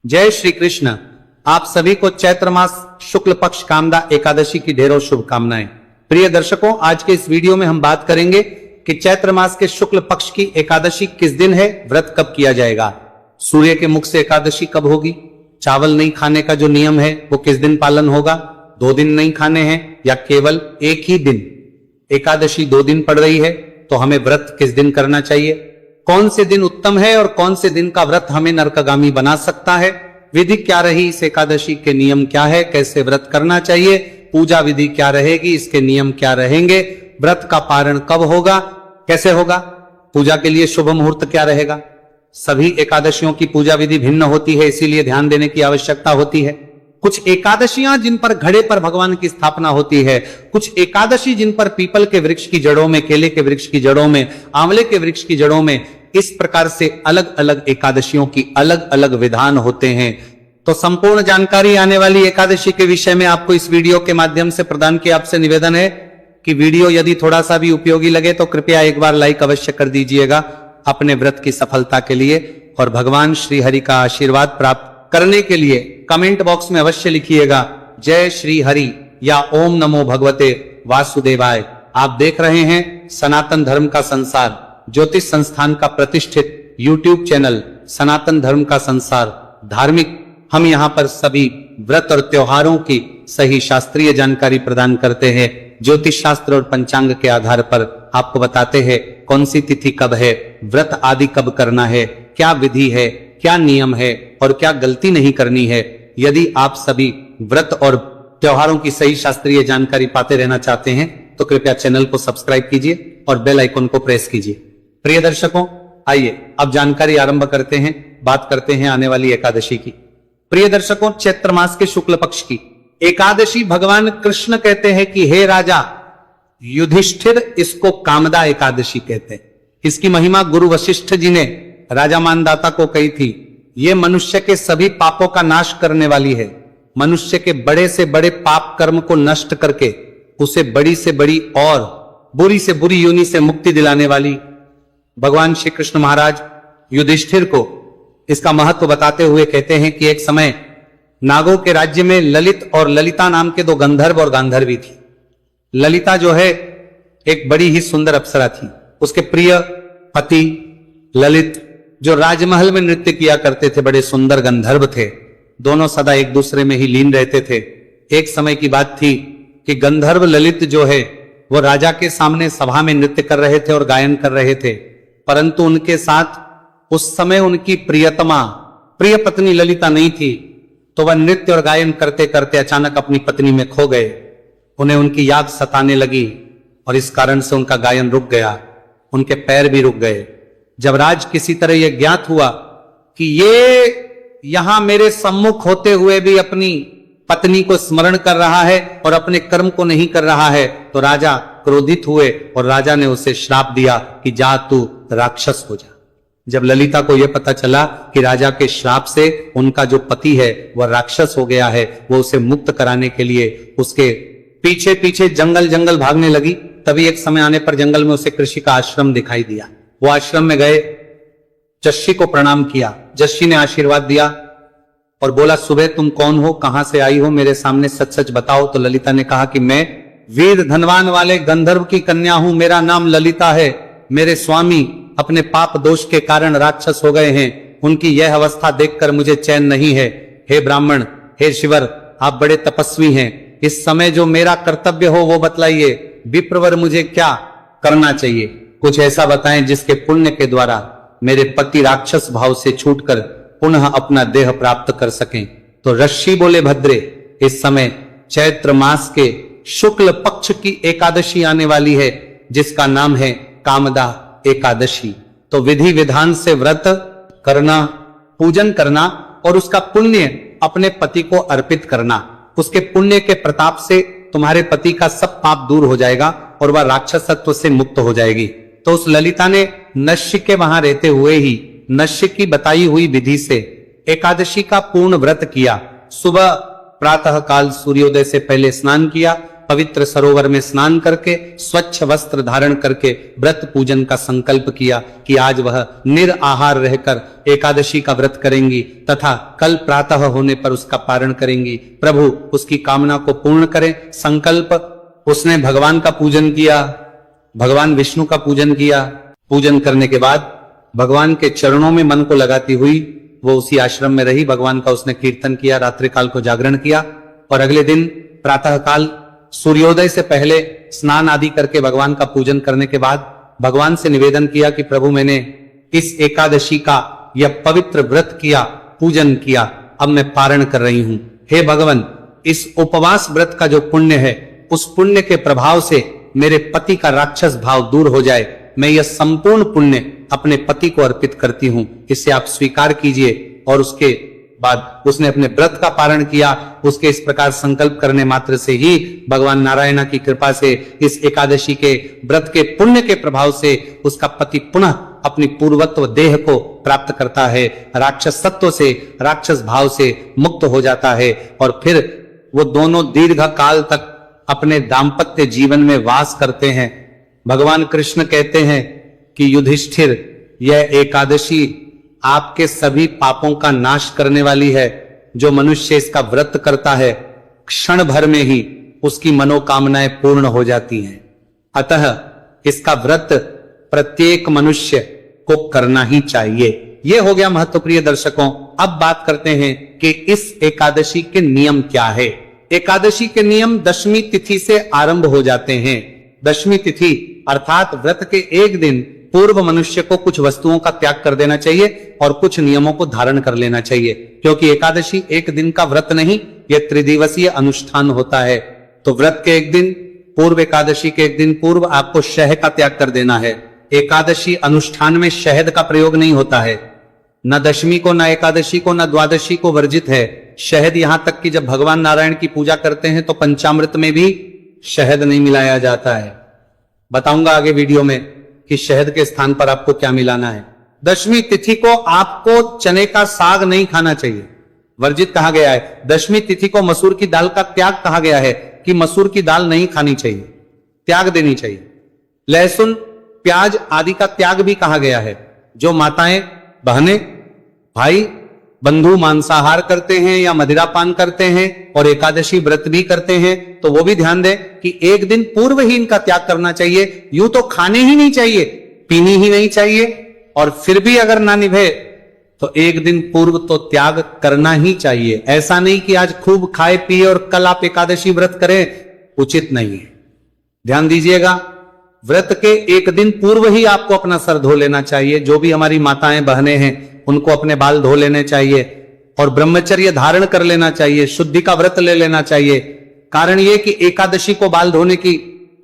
जय श्री कृष्ण। आप सभी को चैत्र मास शुक्ल पक्ष कामदा एकादशी की ढेरों शुभकामनाएं। प्रिय दर्शकों, आज के इस वीडियो में हम बात करेंगे कि चैत्र मास के शुक्ल पक्ष की एकादशी किस दिन है, व्रत कब किया जाएगा, सूर्य के मुख से एकादशी कब होगी, चावल नहीं खाने का जो नियम है वो किस दिन पालन होगा, 2 दिन नहीं खाने हैं या केवल एक ही दिन। एकादशी 2 दिन पड़ रही है तो हमें व्रत किस दिन करना चाहिए, कौन से दिन उत्तम है और कौन से दिन का व्रत हमें नरकगामी बना सकता है, विधि क्या रही इस एकादशी के नियम क्या है, कैसे व्रत करना चाहिए, पूजा विधि क्या रहेगी, इसके नियम क्या रहेंगे, व्रत का पारण कब होगा, कैसे होगा, पूजा के लिए शुभ मुहूर्त क्या रहेगा। सभी एकादशियों की पूजा विधि भिन्न होती है, इसीलिए ध्यान देने की आवश्यकता होती है। कुछ एकादशियां जिन पर घड़े पर भगवान की स्थापना होती है, कुछ एकादशी जिन पर पीपल के वृक्ष की जड़ों में, केले के वृक्ष की जड़ों में, आंवले के वृक्ष की जड़ों में, इस प्रकार से अलग अलग एकादशियों की अलग अलग विधान होते हैं। तो संपूर्ण जानकारी आने वाली एकादशी के विषय में आपको इस वीडियो के माध्यम से प्रदान किया। आपसे निवेदन है कि वीडियो यदि थोड़ा सा भी उपयोगी लगे तो कृपया एक बार लाइक अवश्य कर दीजिएगा अपने व्रत की सफलता के लिए, और भगवान श्री हरि का आशीर्वाद प्राप्त करने के लिए कमेंट बॉक्स में अवश्य लिखिएगा जय श्री हरि या ओम नमो भगवते वासुदेवाय। आप देख रहे हैं सनातन धर्म का संसार, ज्योतिष संस्थान का प्रतिष्ठित यूट्यूब चैनल सनातन धर्म का संसार धार्मिक। हम यहाँ पर सभी व्रत और त्योहारों की सही शास्त्रीय जानकारी प्रदान करते हैं। ज्योतिष शास्त्र और पंचांग के आधार पर आपको बताते हैं कौन सी तिथि कब है, व्रत आदि कब करना है, क्या विधि है, क्या नियम है और क्या गलती नहीं करनी है। यदि आप सभी व्रत और त्योहारों की सही शास्त्रीय जानकारी पाते रहना चाहते हैं तो कृपया चैनल को सब्सक्राइब कीजिए और बेल आइकन को प्रेस कीजिए। प्रिय दर्शकों, आइए अब जानकारी आरंभ करते हैं, बात करते हैं आने वाली एकादशी की। प्रिय दर्शकों, चैत्र मास के शुक्ल पक्ष की एकादशी भगवान कृष्ण कहते हैं कि हे राजा युधिष्ठिर, इसको कामदा एकादशी कहते हैं। इसकी महिमा गुरु वशिष्ठ जी ने राजा मानदाता को कही थी। ये मनुष्य के सभी पापों का नाश करने वाली है। मनुष्य के बड़े से बड़े पाप कर्म को नष्ट करके उसे बड़ी से बड़ी और बुरी से बुरी योनि से मुक्ति दिलाने वाली भगवान श्री कृष्ण महाराज युधिष्ठिर को इसका महत्व बताते हुए कहते हैं कि एक समय नागों के राज्य में ललित और ललिता नाम के 2 गंधर्व और गांधर्वी थी। ललिता जो है एक बड़ी ही सुंदर अप्सरा थी। उसके प्रिय पति ललित जो राजमहल में नृत्य किया करते थे, बड़े सुंदर गंधर्व थे। दोनों सदा एक दूसरे में ही लीन रहते थे। एक समय की बात थी कि गंधर्व ललित जो है वो राजा के सामने सभा में नृत्य कर रहे थे और गायन कर रहे थे, परंतु उनके साथ उस समय उनकी प्रियतमा प्रिय पत्नी ललिता नहीं थी। तो वह नृत्य और गायन करते करते अचानक अपनी पत्नी में खो गए। उन्हें उनकी याद सताने लगी और इस कारण से उनका गायन रुक गया, उनके पैर भी रुक गए। जब राज किसी तरह यह ज्ञात हुआ कि ये यहां मेरे सम्मुख होते हुए भी अपनी पत्नी को स्मरण कर रहा है और अपने कर्म को नहीं कर रहा है, तो राजा क्रोधित हुए और राजा ने उसे श्राप दिया कि जा तू राक्षस हो जा। जब ललिता को यह पता चला कि राजा के श्राप से उनका जो पति है वह राक्षस हो गया है, वो उसे मुक्त कराने के लिए उसके पीछे पीछे जंगल जंगल भागने लगी। तभी एक समय आने पर जंगल में उसे कृषि का आश्रम दिखाई दिया। वो आश्रम में गए, जस्सी को प्रणाम किया। जस्सी ने आशीर्वाद दिया और बोला, सुबह तुम कौन हो, कहां से आई हो, मेरे सामने सच सच बताओ। तो ललिता ने कहा कि मैं वीर धनवान वाले गंधर्व की कन्या हूं, मेरा नाम ललिता है। मेरे स्वामी अपने पाप दोष के कारण राक्षस हो गए हैं, उनकी यह अवस्था देखकर मुझे चैन नहीं है। हे ब्राह्मण, हे शिवर, आप बड़े तपस्वी हैं, इस समय जो मेरा कर्तव्य हो वो बतलाइए। विप्रवर, मुझे क्या करना चाहिए, कुछ ऐसा बताएं जिसके पुण्य के द्वारा मेरे पति राक्षस भाव से छूटकर पुनः अपना देह प्राप्त कर सकें। तो ऋषि बोले, भद्रे, इस समय चैत्र मास के शुक्ल पक्ष की एकादशी आने वाली है जिसका नाम है कामदा एकादशी। तो विधि विधान से व्रत करना, पूजन करना और उसका पुण्य अपने पति को अर्पित करना, उसके पुण्य के प्रताप से तुम्हारे पति का सब पाप दूर हो जाएगा और वह राक्षसत्व से मुक्त हो जाएगी। तो उस ललिता ने नश्य के वहां रहते हुए ही नश्य की बताई हुई विधि से एकादशी का पूर्ण व्रत किया। सुबह प्रातः काल सूर्योदय से पहले स्नान किया पवित्र सरोवर में स्नान करके स्वच्छ वस्त्र धारण करके व्रत पूजन का संकल्प किया कि आज वह निराहार रहकर एकादशी का व्रत करेंगी तथा कल प्रातः होने पर उसका पारण करेंगी। प्रभु उसकी कामना को पूर्ण करें। संकल्प उसने भगवान का पूजन किया, भगवान विष्णु का पूजन किया। पूजन करने के बाद भगवान के चरणों में मन को लगाती हुई वो उसी आश्रम में रही। भगवान का उसने कीर्तन किया, रात्रि काल को जागरण किया और अगले दिन प्रातः काल सूर्योदय से पहले स्नान आदि करके भगवान का पूजन करने के बाद भगवान से निवेदन किया कि प्रभु मैंने इस एकादशी का यह पवित्र व्रत किया, पूजन किया, अब मैं पारण कर रही हूं। हे भगवान, इस उपवास व्रत का जो पुण्य है उस पुण्य के प्रभाव से मेरे पति का राक्षस भाव दूर हो जाए। मैं यह संपूर्ण पुण्य अपने पति को अर्पित करती हूं, इसे आप स्वीकार कीजिए। और उसके बाद उसने अपने व्रत का पारण किया। उसके इस प्रकार संकल्प करने मात्र से ही भगवान नारायण की कृपा से इस एकादशी के व्रत के पुण्य के प्रभाव से उसका पति पुनः अपनी पूर्वत्व देह को प्राप्त करता है, राक्षस सत्व से, राक्षस भाव से मुक्त हो जाता है और फिर वो दोनों दीर्घ काल तक अपने दाम्पत्य जीवन में वास करते हैं। भगवान कृष्ण कहते हैं कि युधिष्ठिर, यह एकादशी आपके सभी पापों का नाश करने वाली है। जो मनुष्य इसका व्रत करता है क्षण भर में ही उसकी मनोकामनाएं पूर्ण हो जाती हैं। अतः इसका व्रत प्रत्येक मनुष्य को करना ही चाहिए। यह हो गया महत्वप्रिय दर्शकों। अब बात करते हैं कि इस एकादशी के नियम क्या है। एकादशी के नियम दशमी तिथि से आरंभ हो जाते हैं। दशमी तिथि अर्थात व्रत के एक दिन पूर्व मनुष्य को कुछ वस्तुओं का त्याग कर देना चाहिए और कुछ नियमों को धारण कर लेना चाहिए, क्योंकि एकादशी एक दिन का व्रत नहीं, यह त्रिदिवसीय अनुष्ठान होता है। तो व्रत के एक दिन पूर्व, एकादशी के एक दिन पूर्व आपको शहद का त्याग कर देना है। एकादशी अनुष्ठान में शहद का प्रयोग नहीं होता है, न दशमी को, न एकादशी को, न द्वादशी को वर्जित है शहद। यहां तक कि जब भगवान नारायण की पूजा करते हैं तो पंचामृत में भी शहद नहीं मिलाया जाता है। बताऊंगा आगे वीडियो में कि शहद के स्थान पर आपको क्या मिलाना है। दशमी तिथि को आपको चने का साग नहीं खाना चाहिए, वर्जित कहा गया है। दशमी तिथि को मसूर की दाल का त्याग कहा गया है कि मसूर की दाल नहीं खानी चाहिए, त्याग देनी चाहिए। लहसुन, प्याज आदि का त्याग भी कहा गया है। जो माताएं, बहनें, भाई, बंधु मांसाहार करते हैं या मदिरापान करते हैं और एकादशी व्रत भी करते हैं तो वो भी ध्यान दें कि एक दिन पूर्व ही इनका त्याग करना चाहिए। यूं तो खाने ही नहीं चाहिए, पीनी ही नहीं चाहिए, और फिर भी अगर ना निभे तो एक दिन पूर्व तो त्याग करना ही चाहिए। ऐसा नहीं कि आज खूब खाए पिए और कल आप एकादशी व्रत करें, उचित नहीं है। ध्यान दीजिएगा, व्रत के एक दिन पूर्व ही आपको अपना सर धो लेना चाहिए। जो भी हमारी माताएं बहनें हैं उनको अपने बाल धो लेने चाहिए और ब्रह्मचर्य धारण कर लेना चाहिए, शुद्धि का व्रत ले लेना चाहिए। कारण यह कि एकादशी को बाल धोने की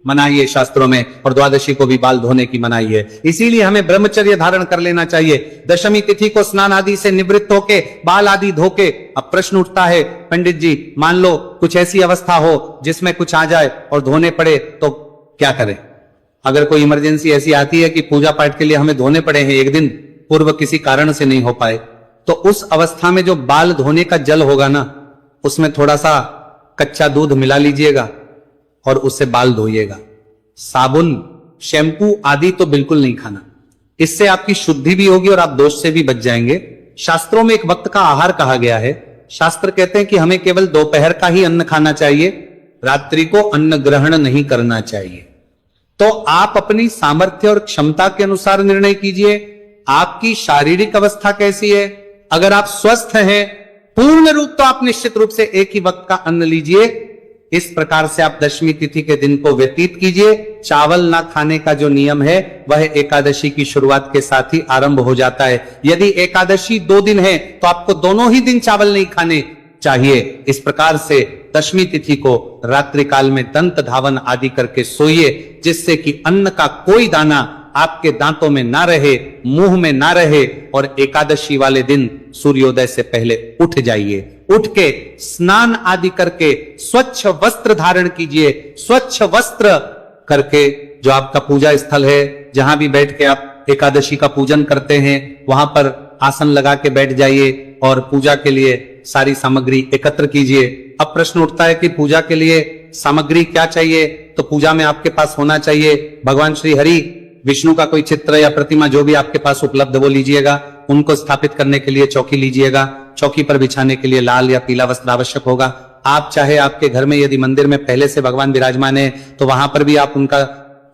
मनाही है शास्त्रों में और द्वादशी को भी बाल धोने की मनाही है, इसीलिए हमें ब्रह्मचर्य धारण कर लेना चाहिए। दशमी तिथि को स्नान आदि से निवृत्त होके बाल आदि धोके, अब प्रश्न उठता है पंडित जी, मान लो कुछ ऐसी अवस्था हो जिसमें कुछ आ जाए और धोने पड़े तो क्या करें? अगर कोई इमरजेंसी ऐसी आती है कि पूजा पाठ के लिए हमें धोने पड़े हैं, एक दिन पूर्व किसी कारण से नहीं हो पाए, तो उस अवस्था में जो बाल धोने का जल होगा ना, उसमें थोड़ा सा कच्चा दूध मिला लीजिएगा और उससे बाल धोइएगा। साबुन, शैम्पू आदि तो बिल्कुल नहीं खाना, इससे आपकी शुद्धि भी होगी और आप दोष से भी बच जाएंगे। शास्त्रों में एक वक्त का आहार कहा गया है। शास्त्र कहते हैं कि हमें केवल दोपहर का ही अन्न खाना चाहिए, रात्रि को अन्न ग्रहण नहीं करना चाहिए। तो आप अपनी सामर्थ्य और क्षमता के अनुसार निर्णय कीजिए, आपकी शारीरिक अवस्था कैसी है। अगर आप स्वस्थ हैं पूर्ण रूप तो आप निश्चित रूप से एक ही वक्त का अन्न लीजिए। इस प्रकार से आप दशमी तिथि के दिन को व्यतीत कीजिए। चावल ना खाने का जो नियम है वह एकादशी की शुरुआत के साथ ही आरंभ हो जाता है। यदि एकादशी 2 दिन है तो आपको दोनों ही दिन चावल नहीं खाने चाहिए। इस प्रकार से दशमी तिथि को रात्रि काल में दंत धावन आदि करके सोइए, जिससे कि अन्न का कोई दाना आपके दांतों में ना रहे, मुंह में ना रहे, और एकादशी वाले दिन सूर्योदय से पहले उठ जाइए। उठ के स्नान आदि करके स्वच्छ वस्त्र धारण कीजिए। स्वच्छ वस्त्र करके जो आपका पूजा स्थल है, जहां भी बैठ के आप एकादशी का पूजन करते हैं, वहां पर आसन लगा के बैठ जाइए और पूजा के लिए सारी सामग्री एकत्र कीजिए। अब प्रश्न उठता है कि पूजा के लिए सामग्री क्या चाहिए, तो पूजा में आपके पास होना चाहिए भगवान श्री हरि विष्णु का कोई चित्र या प्रतिमा जो भी आपके पास उपलब्ध वो लीजिएगा। उनको स्थापित करने के लिए चौकी लीजिएगा। चौकी पर बिछाने के लिए लाल या पीला वस्त्र आवश्यक होगा। आप चाहे आपके घर में यदि मंदिर में पहले से भगवान विराजमान है तो वहां पर भी आप उनका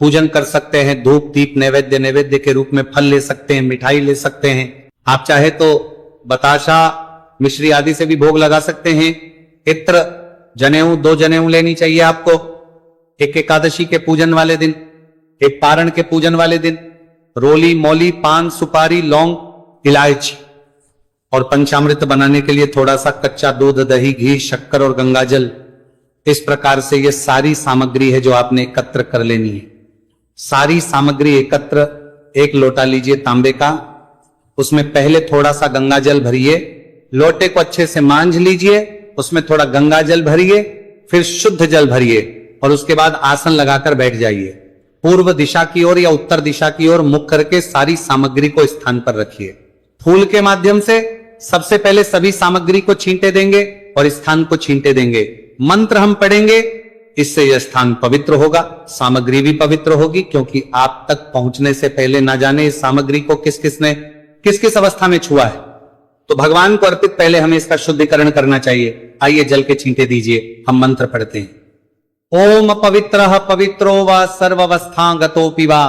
पूजन कर सकते हैं। धूप दीप नैवेद्य के रूप में फल ले सकते हैं, मिठाई ले सकते हैं। आप चाहे तो बताशा मिश्री आदि से भी भोग लगा सकते हैं। इत्र जनेऊ 2 जनेऊ लेनी चाहिए आपको, एक एकादशी के पूजन वाले दिन, एक पारण के पूजन वाले दिन। रोली मौली पान सुपारी लौंग इलायची और पंचामृत बनाने के लिए थोड़ा सा कच्चा दूध दही घी शक्कर और गंगाजल। इस प्रकार से ये सारी सामग्री है जो आपने एकत्र कर लेनी है। सारी सामग्री एकत्र एक लोटा लीजिए तांबे का, उसमें पहले थोड़ा सा गंगाजल भरिए, लोटे को अच्छे से मांझ लीजिए, उसमें थोड़ा गंगाजल भरिए, फिर शुद्ध जल भरिए और उसके बाद आसन लगाकर बैठ जाइए। पूर्व दिशा की ओर या उत्तर दिशा की ओर मुख करके सारी सामग्री को स्थान पर रखिए। फूल के माध्यम से सबसे पहले सभी सामग्री को छींटे देंगे और स्थान को छींटे देंगे। मंत्र हम पढ़ेंगे, इससे यह स्थान पवित्र होगा, सामग्री भी पवित्र होगी, क्योंकि आप तक पहुंचने से पहले ना जाने इस सामग्री को किस किस अवस्था में छुआ है। तो भगवान को अर्पित पहले हमें इसका शुद्धिकरण करना चाहिए। आइए जल के छींटे दीजिए, हम मंत्र पढ़ते हैं। ओम पवित्रः पवित्रो व सर्वावस्थागतोऽपि वा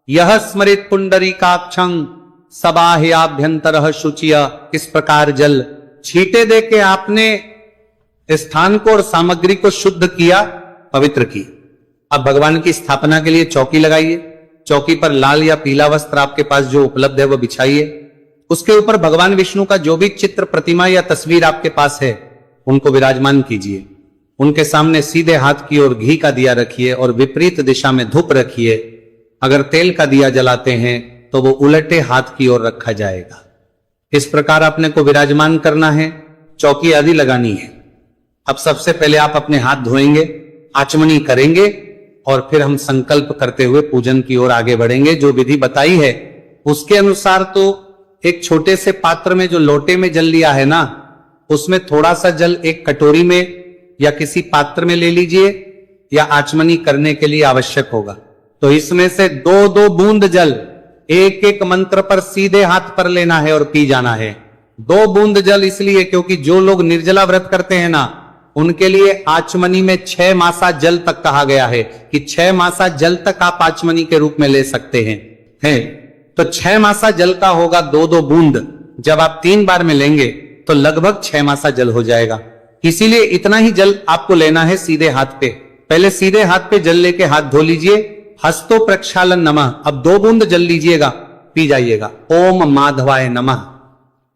यह स्मृत पुंडरीकाक्षं सबाह्याभ्यंतरः शुचिय। इस प्रकार जल छींटे दे के आपने स्थान को और सामग्री को शुद्ध किया, पवित्र की। अब भगवान की स्थापना के लिए चौकी लगाइए। चौकी पर लाल या पीला वस्त्र आपके पास जो उपलब्ध है वो बिछाइए। उसके ऊपर भगवान विष्णु का जो भी चित्र प्रतिमा या तस्वीर आपके पास है उनको विराजमान कीजिए। उनके सामने सीधे हाथ की ओर घी का दिया रखिए और विपरीत दिशा में धूप रखिए। अगर तेल का दिया जलाते हैं तो वो उलटे हाथ की ओर रखा जाएगा। इस प्रकार अपने को विराजमान करना है, चौकी आदि लगानी है। अब सबसे पहले आप अपने हाथ धोएंगे, आचमनी करेंगे और फिर हम संकल्प करते हुए पूजन की ओर आगे बढ़ेंगे। जो विधि बताई है उसके अनुसार तो एक छोटे से पात्र में जो लोटे में जल लिया है ना, उसमें थोड़ा सा जल एक कटोरी में या किसी पात्र में ले लीजिए या आचमनी करने के लिए आवश्यक होगा। तो इसमें से 2-2 बूंद जल एक एक मंत्र पर सीधे हाथ पर लेना है और पी जाना है। 2 बूंद जल इसलिए क्योंकि जो लोग निर्जला व्रत करते हैं ना, उनके लिए आचमनी में 6 मासा जल तक कहा गया है कि 6 मासा जल तक आप आचमनी के रूप में ले सकते हैं। तो 6 मासा जल का होगा 2-2 बूंद। जब आप 3 बार में लेंगे तो लगभग 6 मासा जल हो जाएगा। इसीलिए इतना ही जल आपको लेना है सीधे हाथ पे। पहले सीधे हाथ पे जल लेके हाथ धो लीजिए। हस्तो प्रक्षालन नमः। अब 2 बूंद जल लीजिएगा, पी जाइएगा। ओम माधवाय नमः,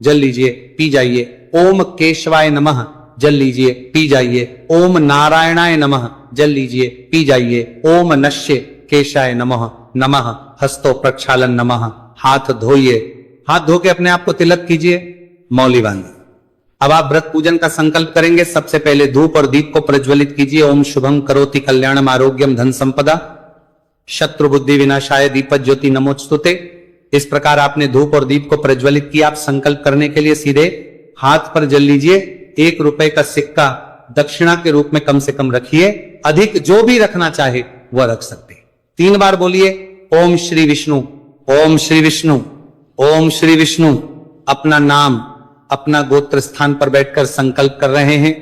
जल लीजिए, पी जाइए। ओम केशवाय नमः, जल लीजिए, पी जाइए। ओम नारायणाय नमः, जल लीजिए, पी जाइए। ओम नश्य केशाय नमः नमः हस्तो प्रक्षालन नमः। हाथ धोइए, हाथ धो के अपने आप को तिलक कीजिए, मौली बांधिए। अब आप व्रत पूजन का संकल्प करेंगे। सबसे पहले धूप और दीप को प्रज्वलित कीजिए। ओम शुभम करोति कल्याणम आरोग्यम धन संपदा शत्रु बुद्धि विनाशाय दीपक ज्योति नमोस्तुते। इस प्रकार आपने धूप और दीप को प्रज्वलित किया। आप संकल्प करने के लिए सीधे हाथ पर जल लीजिए। 1 रुपए का सिक्का दक्षिणा के रूप में कम से कम रखिए, अधिक जो भी रखना चाहे वह रख सकते। 3 बार बोलिए ओम श्री विष्णु, ओम श्री विष्णु, ओम श्री विष्णु। अपना नाम, अपना गोत्र स्थान पर बैठकर संकल्प कर रहे हैं।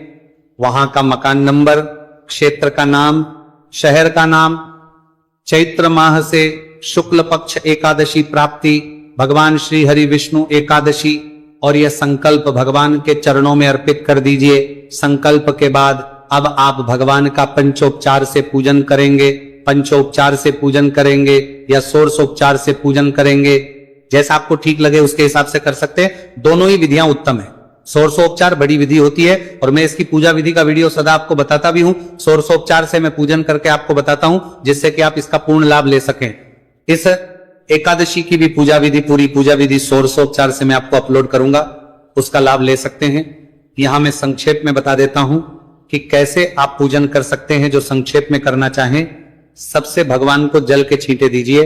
वहां का मकान नंबर, क्षेत्र का नाम, शहर का नाम, चैत्र माह से शुक्ल पक्ष एकादशी प्राप्ति, भगवान श्री हरि विष्णु एकादशी, और यह संकल्प भगवान के चरणों में अर्पित कर दीजिए। संकल्प के बाद अब आप भगवान का पंचोपचार से पूजन करेंगे। पंचोपचार से पूजन करेंगे या षोडशोपचार से पूजन करेंगे, जैसा आपको ठीक लगे उसके हिसाब से कर सकते हैं। दोनों ही विधियां उत्तम है। षोडशोपचार बड़ी विधि होती है और मैं इसकी पूजा विधि का वीडियो सदा आपको बताता भी हूं। षोडशोपचार से मैं पूजन करके आपको बताता हूं, जिससे कि आप इसका पूर्ण लाभ ले सकें। इस एकादशी की भी पूजा विधि, पूरी पूजा विधि षोडशोपचार से मैं आपको अपलोड करूंगा, उसका लाभ ले सकते हैं। यहां मैं संक्षेप में बता देता हूं कि कैसे आप पूजन कर सकते हैं। जो संक्षेप में करना चाहें, सबसे भगवान को जल के छींटे दीजिए।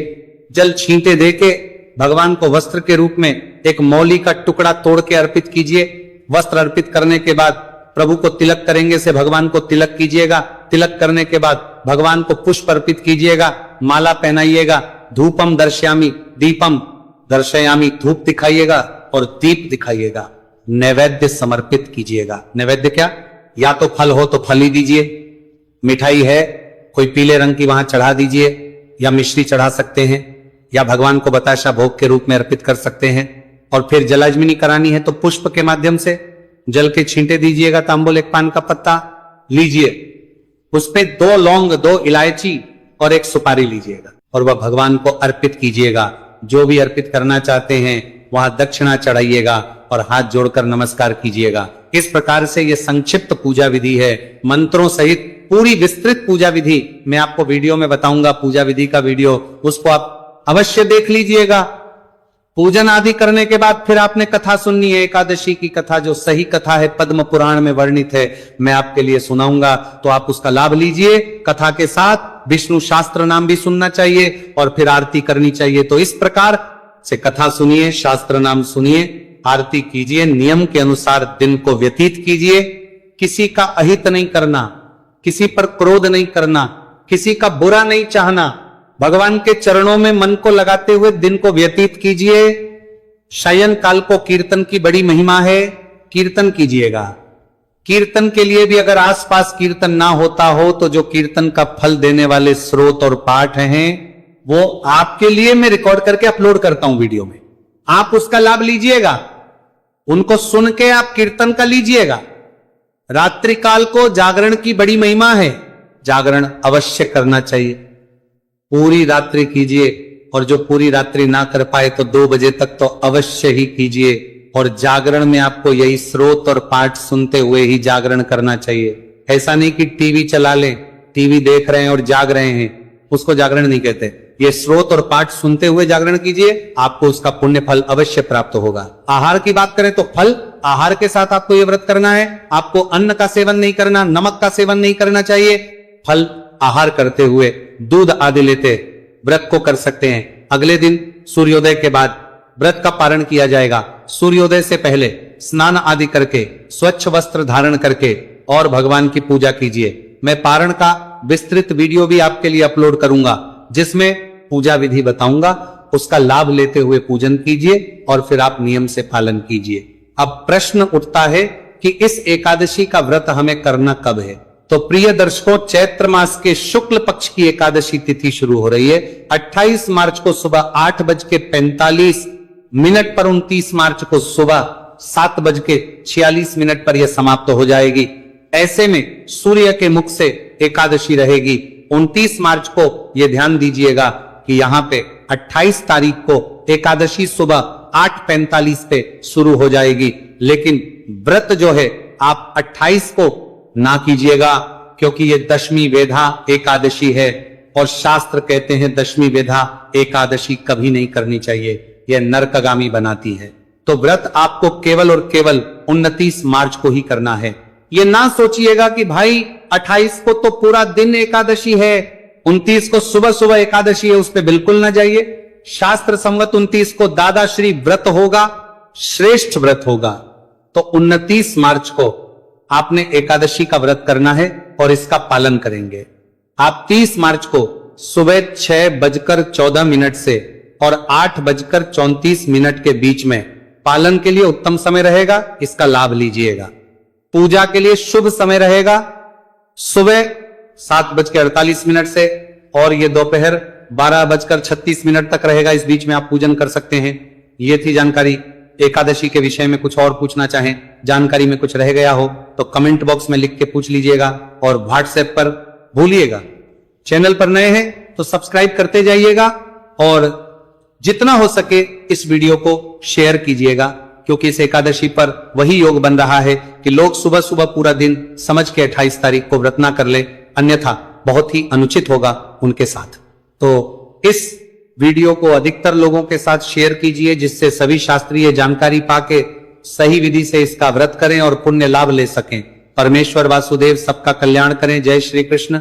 जल छींटे दे के भगवान को वस्त्र के रूप में एक मौली का टुकड़ा तोड़ के अर्पित कीजिए। वस्त्र अर्पित करने के बाद प्रभु को तिलक करेंगे से भगवान को तिलक कीजिएगा। तिलक करने के बाद भगवान को पुष्प अर्पित कीजिएगा, माला पहनाइएगा, धूपम दर्शयामी दीपम दर्शयामी, धूप दिखाइएगा और दीप दिखाइएगा, नैवेद्य समर्पित कीजिएगा। नैवेद्य क्या? या तो फल हो तो फल ही दीजिए, मिठाई है कोई पीले रंग की वहां चढ़ा दीजिए, या मिश्री चढ़ा सकते हैं, या भगवान को बताशा भोग के रूप में अर्पित कर सकते हैं। और फिर जलाजमिनी करानी है तो पुष्प के माध्यम से जल के छींटे दीजिएगा, तांबुल एक पान का पत्ता लीजिए, उस पे 2 लौंग 2 इलायची और 1 सुपारी लीजिएगा और वह भगवान को अर्पित कीजिएगा। जो भी अर्पित करना चाहते हैं वहां दक्षिणा चढ़ाइएगा और हाथ जोड़कर नमस्कार कीजिएगा। इस प्रकार से यह संक्षिप्त पूजा विधि है, मंत्रों सहित पूरी विस्तृत पूजा विधि मैं आपको वीडियो में बताऊंगा। पूजा विधि का वीडियो, उसको आप अवश्य देख लीजिएगा। पूजन आदि करने के बाद फिर आपने कथा सुननी है, एकादशी की कथा, जो सही कथा है, पद्म पुराण में वर्णित है, मैं आपके लिए सुनाऊंगा, तो आप उसका लाभ लीजिए। कथा के साथ विष्णु शास्त्र नाम भी सुनना चाहिए और फिर आरती करनी चाहिए। तो इस प्रकार से कथा सुनिए, शास्त्र नाम सुनिए, आरती कीजिए, नियम के अनुसार दिन को व्यतीत कीजिए। किसी का अहित नहीं करना, किसी पर क्रोध नहीं करना, किसी का बुरा नहीं चाहना, भगवान के चरणों में मन को लगाते हुए दिन को व्यतीत कीजिए। शयन काल को कीर्तन की बड़ी महिमा है, कीर्तन कीजिएगा। कीर्तन के लिए भी अगर आसपास कीर्तन ना होता हो तो जो कीर्तन का फल देने वाले स्रोत और पाठ हैं वो आपके लिए मैं रिकॉर्ड करके अपलोड करता हूं वीडियो में, आप उसका लाभ लीजिएगा, उनको सुन के आप कीर्तन का लीजिएगा। रात्रि काल को जागरण की बड़ी महिमा है, जागरण अवश्य करना चाहिए, पूरी रात्रि कीजिए, और जो पूरी रात्रि ना कर पाए तो 2 बजे तक तो अवश्य ही कीजिए। और जागरण में आपको यही स्रोत और पाठ सुनते हुए ही जागरण करना चाहिए। ऐसा नहीं कि टीवी चला लें, टीवी देख रहे हैं और जाग रहे हैं, उसको जागरण नहीं कहते। ये स्रोत और पाठ सुनते हुए जागरण कीजिए, आपको उसका पुण्य फल अवश्य प्राप्त होगा। आहार की बात करें तो फल, आहार के साथ आपको ये व्रत करना है। आपको अन्न का सेवन नहीं करना, नमक का सेवन नहीं करना चाहिए। फल आहार करते हुए दूध आदि लेते व्रत को कर सकते हैं। अगले दिन सूर्योदय के बाद व्रत का पारण किया जाएगा। सूर्योदय से पहले स्नान आदि करके स्वच्छ वस्त्र धारण करके और भगवान की पूजा कीजिए। मैं पारण का विस्तृत वीडियो भी आपके लिए अपलोड करूंगा, जिसमें पूजा विधि बताऊंगा, उसका लाभ लेते हुए पूजन कीजिए और फिर आप नियम से पालन कीजिए। अब प्रश्न उठता है कि इस एकादशी का व्रत हमें करना कब है? तो प्रिय दर्शकों, चैत्र मास के शुक्ल पक्ष की एकादशी तिथि शुरू हो रही है 28 मार्च को सुबह 8:45 पर, 29 मार्च को सुबह 7:46 पर यह समाप्त हो जाएगी। ऐसे में सूर्य के मुख से एकादशी रहेगी 29 मार्च को। यह ध्यान दीजिएगा कि यहां पे 28 तारीख को एकादशी सुबह 8:45 पे शुरू हो जाएगी, लेकिन व्रत जो है आप 28 को ना कीजिएगा, क्योंकि ये दशमी वेधा एकादशी है और शास्त्र कहते हैं दशमी वेधा एकादशी कभी नहीं करनी चाहिए, यह नरकगामी बनाती है। तो व्रत आपको केवल और केवल 29 मार्च को ही करना है। ये ना सोचिएगा कि भाई 28 को तो पूरा दिन एकादशी है, 29 को सुबह सुबह एकादशी है, उस पर बिल्कुल ना जाइए। शास्त्र संवत 29 को दादा श्री व्रत होगा, श्रेष्ठ व्रत होगा। तो 29 मार्च को आपने एकादशी का व्रत करना है और इसका पालन करेंगे। आप 30 मार्च को सुबह 6:14 से और 8:34 के बीच में पालन के लिए उत्तम समय रहेगा, इसका लाभ लीजिएगा। पूजा के लिए शुभ समय रहेगा सुबह 7:48 से और ये दोपहर 12:36 तक रहेगा, इस बीच में आप पूजन कर सकते हैं। ये थी जानकारी। एकादशी के विषय में कुछ और पूछना चाहें, जानकारी में कुछ रह गया हो तो कमेंट बॉक्स में लिख के पूछ लीजिएगा, और व्हाट्सएप पर भूलिएगा। चैनल पर नए हैं तो सब्सक्राइब करते जाइएगा और जितना हो सके इस वीडियो को शेयर कीजिएगा, क्योंकि इस एकादशी पर वही योग बन रहा है कि लोग सुबह सुबह पूरा दिन समझ के 28 तारीख को व्रत ना कर ले, अन्यथा बहुत ही अनुचित होगा उनके साथ। तो इस वीडियो को अधिकतर लोगों के साथ शेयर कीजिए, जिससे सभी शास्त्रीय जानकारी पाके सही विधि से इसका व्रत करें और पुण्य लाभ ले सकें। परमेश्वर वासुदेव सबका कल्याण करें। जय श्री कृष्ण।